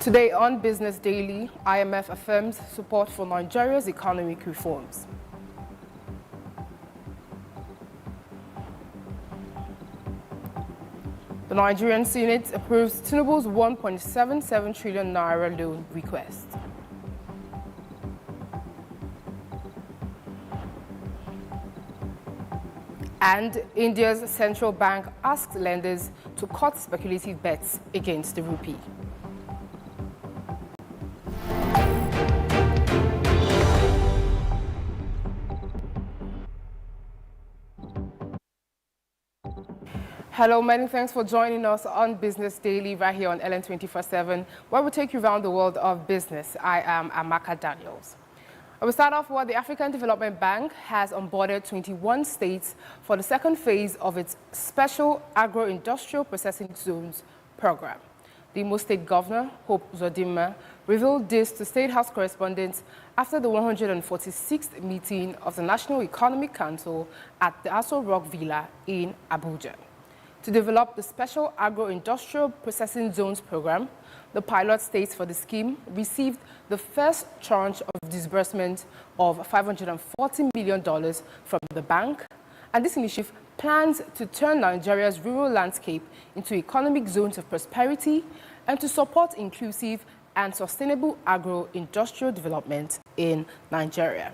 Today on Business Daily, IMF affirms support for Nigeria's economic reforms. The Nigerian Senate approves Tinubu's 1.77 trillion naira loan request. And India's central bank asks lenders to cut speculative bets against the rupee. Hello, many thanks for joining us on Business Daily right here on LN 24/7, where we take you around the world of business. I am Amaka Daniels. I will start off with the African Development Bank has onboarded 21 states for the second phase of its Special Agro-Industrial Processing Zones program. The Imo State Governor, Hope Uzodinma, revealed this to State House correspondents after the 146th meeting of the National Economic Council at the Aso Rock Villa in Abuja. To develop the Special Agro-Industrial Processing Zones program, the pilot states for the scheme received the first tranche of disbursement of $540 million from the bank, and this initiative plans to turn Nigeria's rural landscape into economic zones of prosperity and to support inclusive and sustainable agro-industrial development in Nigeria.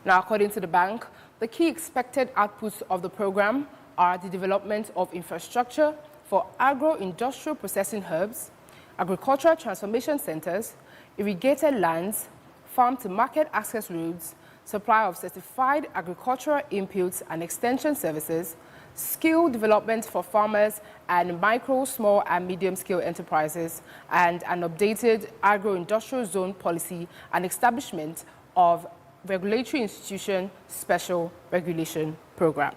Now, according to the bank, the key expected outputs of the program are the development of infrastructure for agro-industrial processing hubs, agricultural transformation centers, irrigated lands, farm-to-market access roads, supply of certified agricultural inputs and extension services, skill development for farmers and micro, small and medium-scale enterprises, and an updated agro-industrial zone policy and establishment of regulatory institution special regulation program.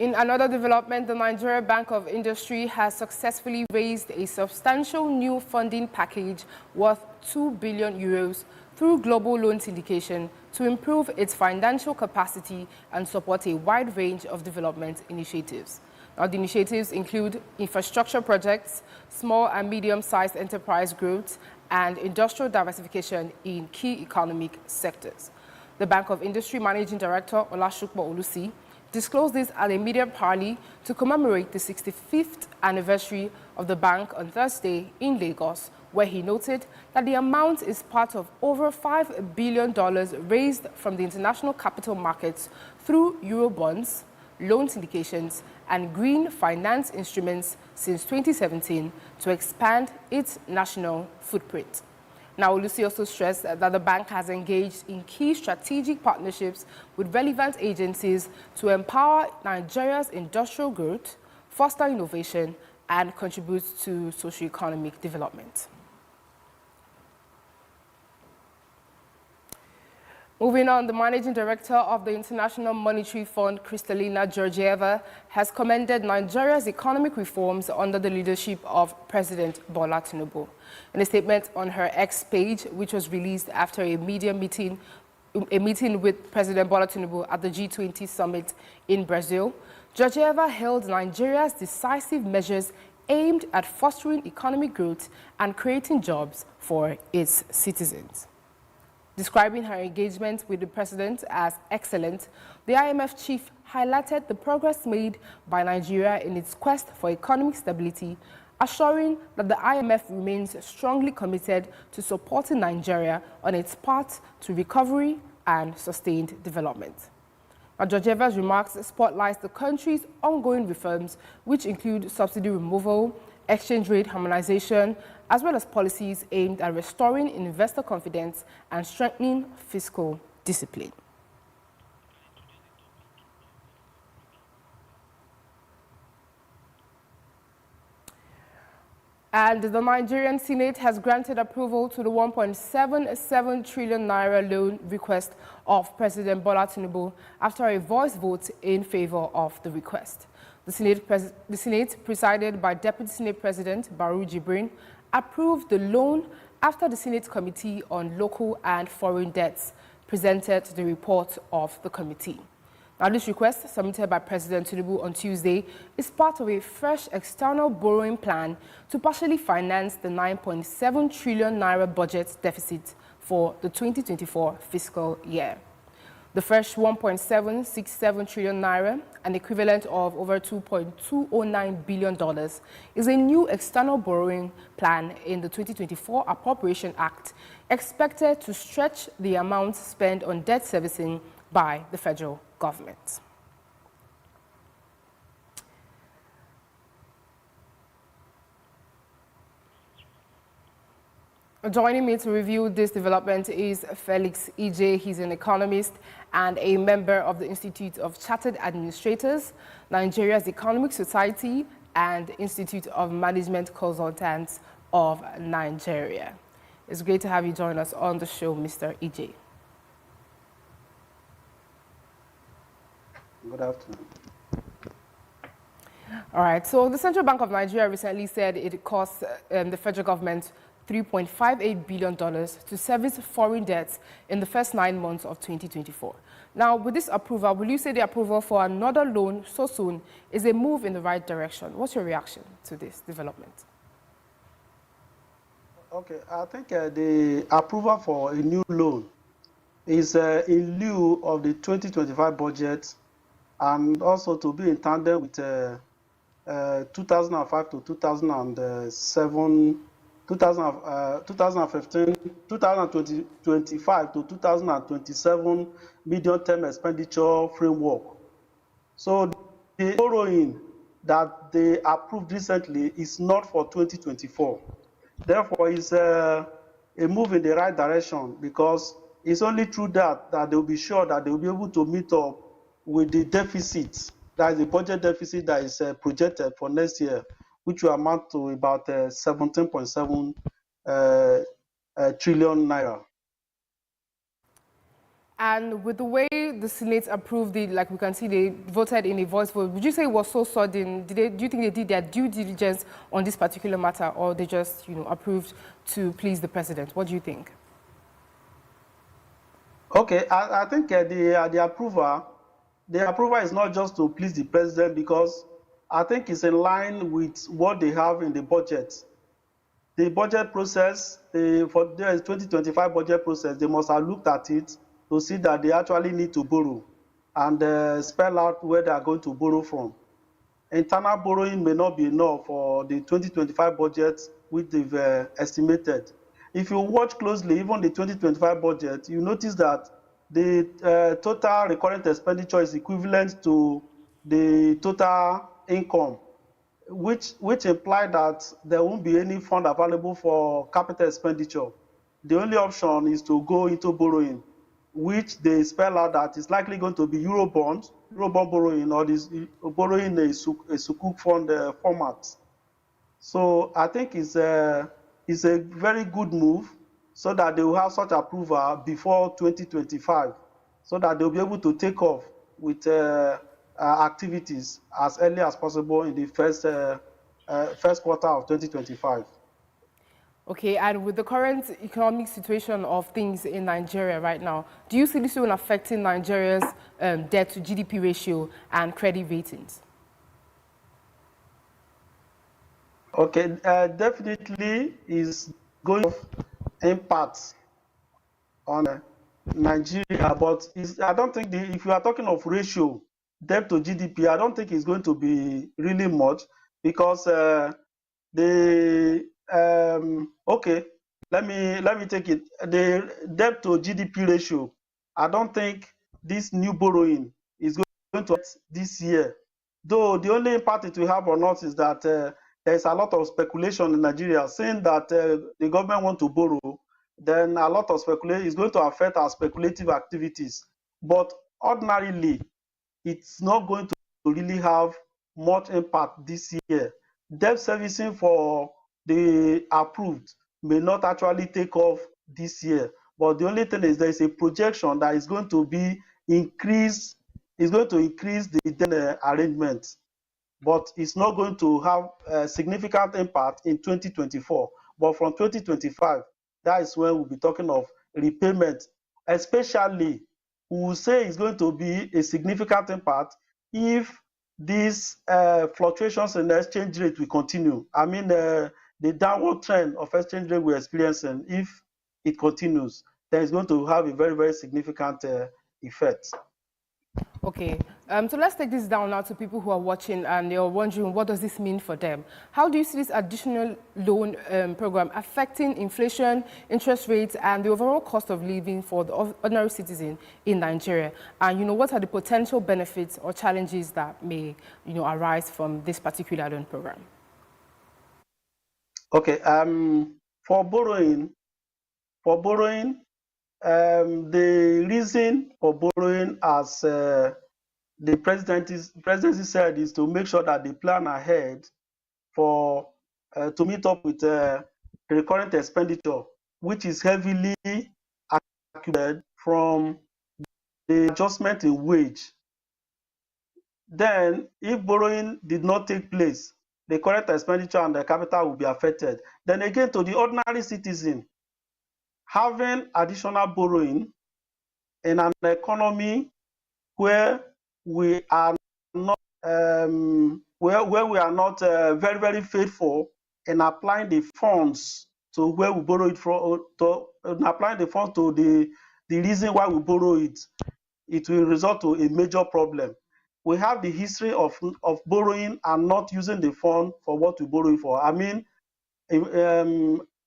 In another development, the Nigeria Bank of Industry has successfully raised a substantial new funding package worth €2 billion through global loan syndication to improve its financial capacity and support a wide range of development initiatives. Now, the initiatives include infrastructure projects, small and medium-sized enterprise growth, and industrial diversification in key economic sectors. The Bank of Industry Managing Director, Olasukbo Olusi, disclosed this at a media party to commemorate the 65th anniversary of the bank on Thursday in Lagos, where he noted that the amount is part of over $5 billion raised from the international capital markets through Eurobonds, loan syndications, and green finance instruments since 2017 to expand its national footprint. Now, Olusi also stressed that the bank has engaged in key strategic partnerships with relevant agencies to empower Nigeria's industrial growth, foster innovation, and contribute to socio-economic development. Moving on, the Managing Director of the International Monetary Fund, Kristalina Georgieva, has commended Nigeria's economic reforms under the leadership of President Bola Tinubu. In a statement on her X page, which was released after a meeting with President Bola Tinubu at the G20 summit in Brazil, Georgieva hailed Nigeria's decisive measures aimed at fostering economic growth and creating jobs for its citizens. Describing her engagement with the president as excellent, the IMF chief highlighted the progress made by Nigeria in its quest for economic stability, assuring that the IMF remains strongly committed to supporting Nigeria on its path to recovery and sustained development. Now, Georgieva's remarks spotlight the country's ongoing reforms, which include subsidy removal, exchange rate harmonization, as well as policies aimed at restoring investor confidence and strengthening fiscal discipline. And the Nigerian Senate has granted approval to the 1.77 trillion naira loan request of President Bola Tinubu after a voice vote in favor of the request. The Senate, presided by Deputy Senate President Baru Jibrin, approved the loan after the Senate Committee on Local and Foreign Debts presented the report of the committee. Now, this request, submitted by President Tinubu on Tuesday, is part of a fresh external borrowing plan to partially finance the 9.7 trillion naira budget deficit for the 2024 fiscal year. The fresh 1.767 trillion naira, an equivalent of over $2.209 billion, is a new external borrowing plan in the 2024 Appropriation Act, expected to stretch the amount spent on debt servicing by the federal government. Joining me to review this development is Felix Ije. He's an economist and a member of the Institute of Chartered Administrators, Nigeria's Economic Society, and Institute of Management Consultants of Nigeria. It's great to have you join us on the show, Mr. Ije. Good afternoon. All right, so the Central Bank of Nigeria recently said it cost the federal government $3.58 billion to service foreign debts in the first 9 months of 2024. Now, with this approval, will you say the approval for another loan so soon is a move in the right direction? What's your reaction to this development? Okay, I think the approval for a new loan is in lieu of the 2025 budget, and also to be in tandem with 2005 to 2007, 2015, 2025 to 2027 medium-term expenditure framework. So the borrowing that they approved recently is not for 2024. Therefore, it's a move in the right direction, because it's only through that they will be sure that they will be able to meet up with the deficit, that is the budget deficit that is projected for next year, which will amount to about 17.7 trillion naira. And with the way the Senate approved it, like we can see, they voted in a voice vote. Would you say it was so sudden? Do you think they did their due diligence on this particular matter, or they just, approved to please the president? What do you think? Okay, I think the approval is not just to please the president, because I think it's in line with what they have in the budget. The budget process, for the 2025 budget process, they must have looked at it to see that they actually need to borrow and spell out where they are going to borrow from. Internal borrowing may not be enough for the 2025 budget, which they've estimated. If you watch closely, even the 2025 budget, you notice that the total recurrent expenditure is equivalent to the total income, which implies that there won't be any fund available for capital expenditure. The only option is to go into borrowing, which they spell out that is likely going to be Eurobond borrowing, or this borrowing a Sukuk fund format. So I think it's a very good move, so that they will have such approval before 2025, so that they'll be able to take off with activities as early as possible in the first quarter of 2025. Okay, and with the current economic situation of things in Nigeria right now, do you see this one affecting Nigeria's debt to GDP ratio and credit ratings? Okay, definitely is going to impact on Nigeria, but I don't think if you are talking of ratio, debt to GDP, I don't think it's going to be really much, because okay, let me take it. The debt to GDP ratio, I don't think this new borrowing is going to this year. Though the only impact it will have on us is that there's a lot of speculation in Nigeria saying that the government want to borrow. Then a lot of speculation is going to affect our speculative activities. But ordinarily, it's not going to really have much impact this year. Debt servicing for the approved may not actually take off this year. But the only thing is there is a projection that is going to be increase the debt arrangement. But it's not going to have a significant impact in 2024. But from 2025, that is when we'll be talking of repayment, especially we will say it's going to be a significant impact if these fluctuations in the exchange rate will continue. I mean, the downward trend of exchange rate we're experiencing, if it continues, then it's going to have a very, very significant effect. Okay, so let's take this down now to people who are watching and they're wondering, what does this mean for them? How do you see this additional loan program affecting inflation, interest rates, and the overall cost of living for the ordinary citizen in Nigeria? And, what are the potential benefits or challenges that may, arise from this particular loan program? Okay, for borrowing, the reason for borrowing, as the presidency said, is to make sure that they plan ahead for to meet up with the recurrent expenditure, which is heavily accumulated from the adjustment in wage. Then, if borrowing did not take place, the current expenditure and the capital will be affected. Then again, to the ordinary citizen, having additional borrowing in an economy where we are not where we are not very, very faithful in applying the funds to where we borrow it from, to applying the funds to the reason why we borrow it, it will result to a major problem. We have the history of borrowing and not using the fund for what we borrow it for. I mean,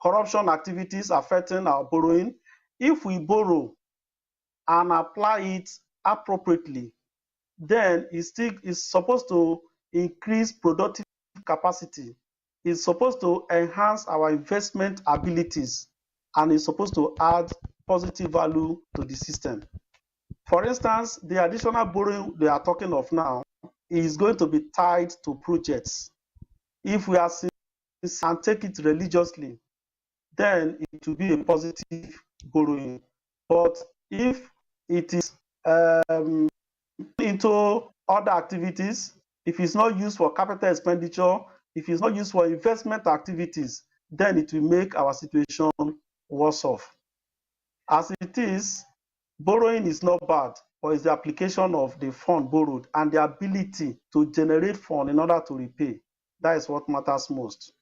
corruption activities affecting our borrowing. If we borrow and apply it appropriately, then it's supposed to increase productive capacity. It's supposed to enhance our investment abilities, and it's supposed to add positive value to the system. For instance, the additional borrowing they are talking of now is going to be tied to projects. If we are serious and take it religiously, then it will be a positive borrowing. But if it is into other activities, if it's not used for capital expenditure, if it's not used for investment activities, then it will make our situation worse off. As it is, borrowing is not bad, but it's the application of the fund borrowed and the ability to generate fund in order to repay. That is what matters most.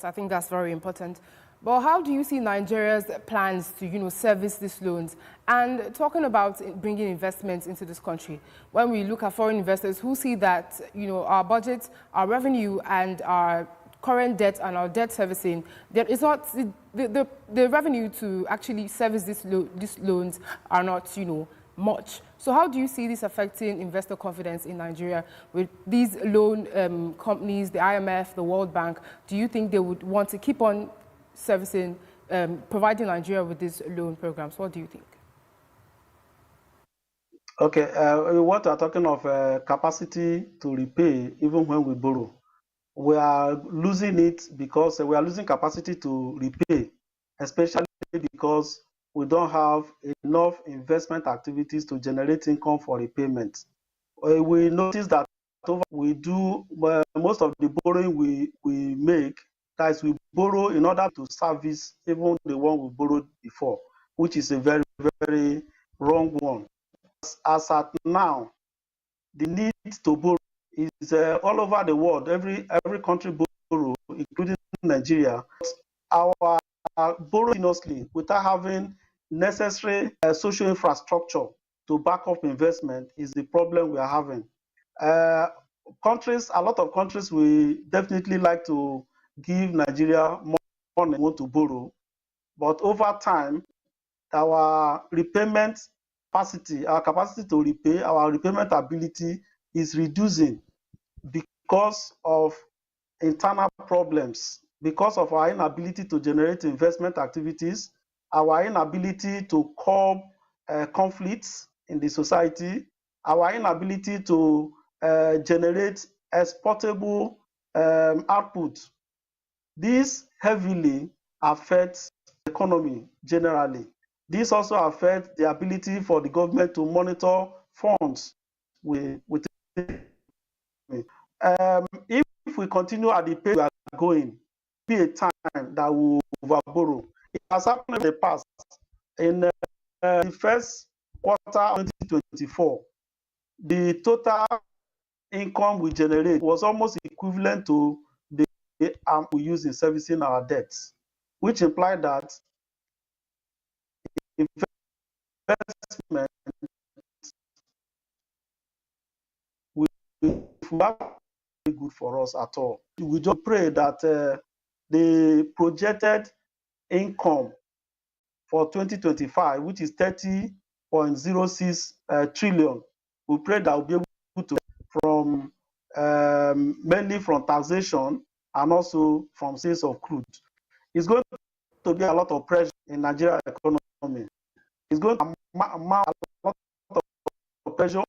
I think that's very important. But how do you see Nigeria's plans to, service these loans? And talking about bringing investments into this country, when we look at foreign investors who see that, our budget, our revenue, and our current debt and our debt servicing, there is not the revenue to actually service these loans are not, much. So how do you see this affecting investor confidence in Nigeria with these loan companies, the IMF, the World Bank? Do you think they would want to keep on servicing, providing Nigeria with these loan programs? What do you think? Okay, what we are talking of capacity to repay, even when we borrow, we are losing it because we are losing capacity to repay, especially because we don't have enough investment activities to generate income for repayment. We notice that we do most of the borrowing we make, that is, we borrow in order to service even the one we borrowed before, which is a very, very wrong one. As at now, the need to borrow is all over the world. Every country borrow, including Nigeria. Our borrowing enormously without having necessary social infrastructure to back up investment is the problem we are having. A lot of countries will definitely like to give Nigeria more money want to borrow, but over time, our repayment capacity, our capacity to repay, our repayment ability is reducing because of internal problems, because of our inability to generate investment activities, our inability to curb conflicts in the society, our inability to generate exportable output. This heavily affects the economy generally. This also affects the ability for the government to monitor funds with if we continue at the pace we are going, be a time that we will overborrow. It has happened in the past. In the first quarter of 2024, the total income we generate was almost equivalent to the amount we use in servicing our debts, which implied that investment will not be good for us at all. We just pray that the projected income for 2025, which is 30.06 trillion, we pray that we'll be able to from mainly from taxation and also from sales of crude. It's going to be a lot of pressure in Nigeria economy. It's going to amount a lot of pressure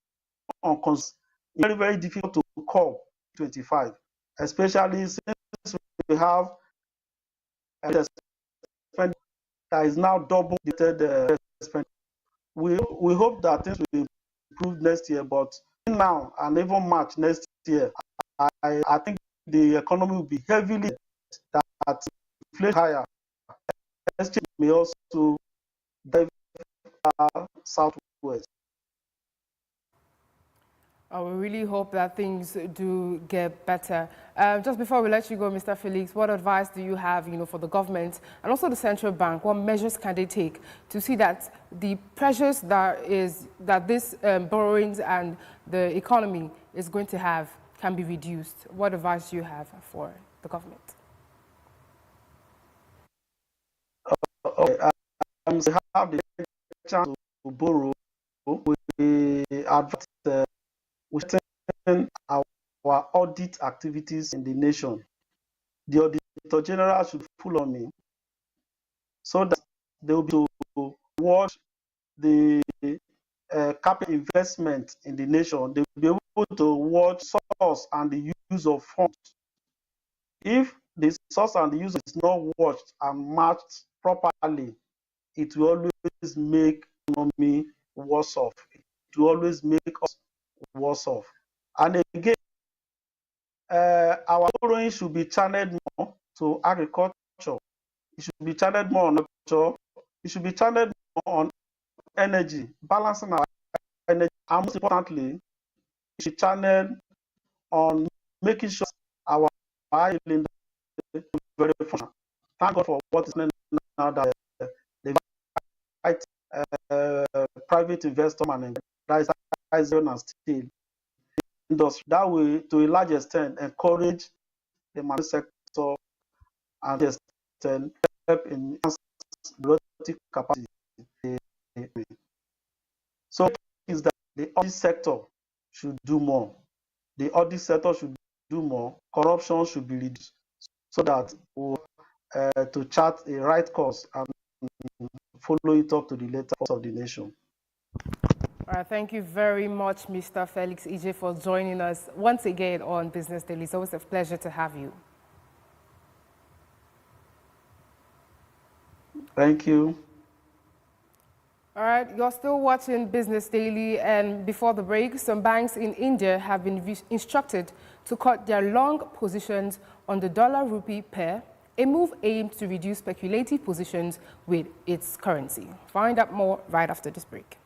on consumers. Very, very difficult to curb 25, especially since we have a spending that is now double the spending. We hope that things will improve next year, but now and even March next year, I think the economy will be heavily that inflation higher. Exchange may also dive southwest. We really hope that things do get better. Just before we let you go, Mr. Felix, what advice do you have, for the government and also the central bank? What measures can they take to see that the pressures that this borrowings and the economy is going to have can be reduced? What advice do you have for the government? Okay, we have the chance to borrow. We advise we strengthen our audit activities in the nation. The Auditor General should follow me so that they will be able to watch the capital investment in the nation. They will be able to watch source and the use of funds. If the source and the use is not watched and matched properly, it will always make economy worse off. It will always make us worse off. And again, our borrowing should be channeled more to agriculture. It should be channeled more on agriculture. It should be channeled more on energy, balancing our energy. And most importantly, it should channel on making sure our island is very functional. Thank God for what is now that the private investor and iron and steel industry. That will, to a large extent, encourage the manufacturing sector and to extent help in productive capacity. So is that the audit sector should do more. The audit sector should do more. Corruption should be reduced so that we to chart a right course and follow it up to the later of the nation. All right, thank you very much, Mr. Felix Ije, for joining us once again on Business Daily. It's always a pleasure to have you. Thank you. All right, you're still watching Business Daily, and before the break, some banks in India have been instructed to cut their long positions on the dollar-rupee pair, a move aimed to reduce speculative positions with its currency. Find out more right after this break.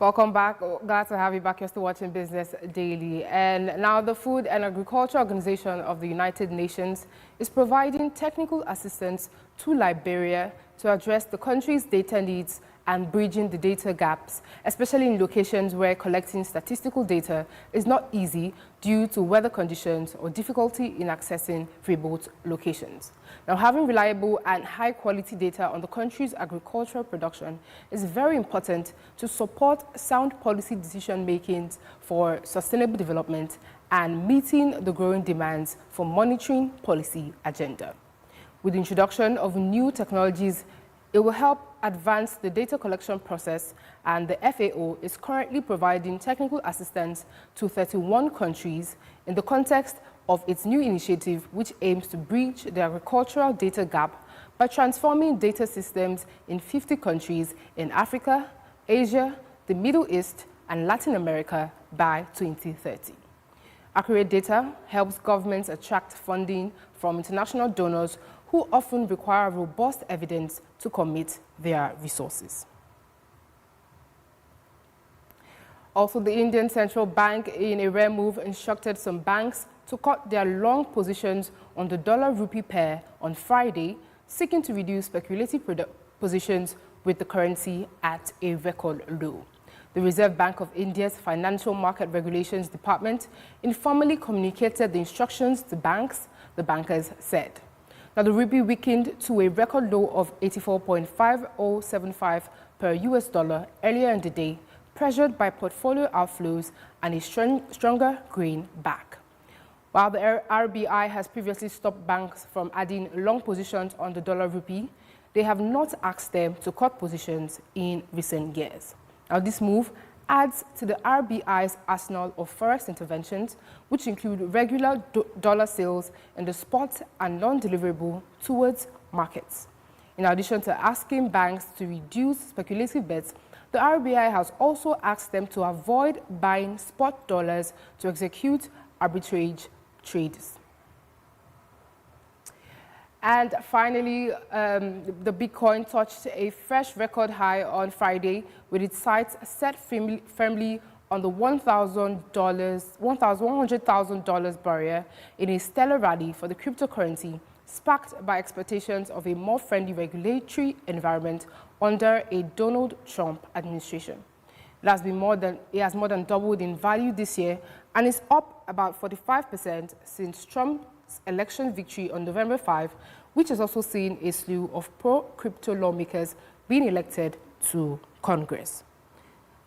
Welcome back. Glad to have you back. You're still watching Business Daily. And now the Food and Agriculture Organization of the United Nations is providing technical assistance to Liberia to address the country's data needs and bridging the data gaps, especially in locations where collecting statistical data is not easy due to weather conditions or difficulty in accessing remote locations. Now, having reliable and high-quality data on the country's agricultural production is very important to support sound policy decision-making for sustainable development and meeting the growing demands for monitoring policy agenda. With the introduction of new technologies, it will help advance the data collection process, and the FAO is currently providing technical assistance to 31 countries in the context of its new initiative, which aims to bridge the agricultural data gap by transforming data systems in 50 countries in Africa, Asia, the Middle East, and Latin America by 2030. Accurate data helps governments attract funding from international donors who often require robust evidence to commit their resources. Also, the Indian Central Bank, in a rare move, instructed some banks to cut their long positions on the dollar-rupee pair on Friday, seeking to reduce speculative positions with the currency at a record low. The Reserve Bank of India's Financial Market Regulations Department informally communicated the instructions to banks, the bankers said. Now, the rupee weakened to a record low of 84.5075 per US dollar earlier in the day, pressured by portfolio outflows and a stronger greenback. While the RBI has previously stopped banks from adding long positions on the dollar-rupee, they have not asked them to cut positions in recent years. Now, this move adds to the RBI's arsenal of forex interventions, which include regular dollar sales in the spot and non-deliverable towards markets. In addition to asking banks to reduce speculative bets, the RBI has also asked them to avoid buying spot dollars to execute arbitrage trades. And finally, the Bitcoin touched a fresh record high on Friday, with its sights set firmly on the $100,000 barrier in a stellar rally for the cryptocurrency, sparked by expectations of a more friendly regulatory environment under a Donald Trump administration. It has more than doubled in value this year and is up about 45% since Trump's election victory on November 5, which has also seen a slew of pro-crypto lawmakers being elected to Congress.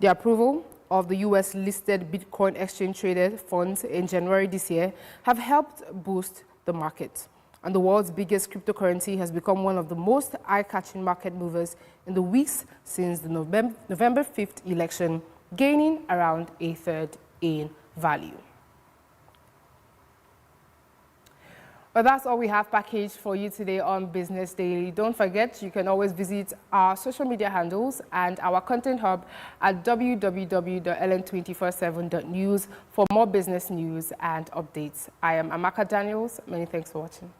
The approval of the US-listed Bitcoin exchange-traded funds in January this year have helped boost the market. And the world's biggest cryptocurrency has become one of the most eye-catching market movers in the weeks since the November 5th election, gaining around a third in value. But that's all we have packaged for you today on Business Daily. Don't forget, you can always visit our social media handles and our content hub at www.ln247.news for more business news and updates. I am Amaka Daniels. Many thanks for watching.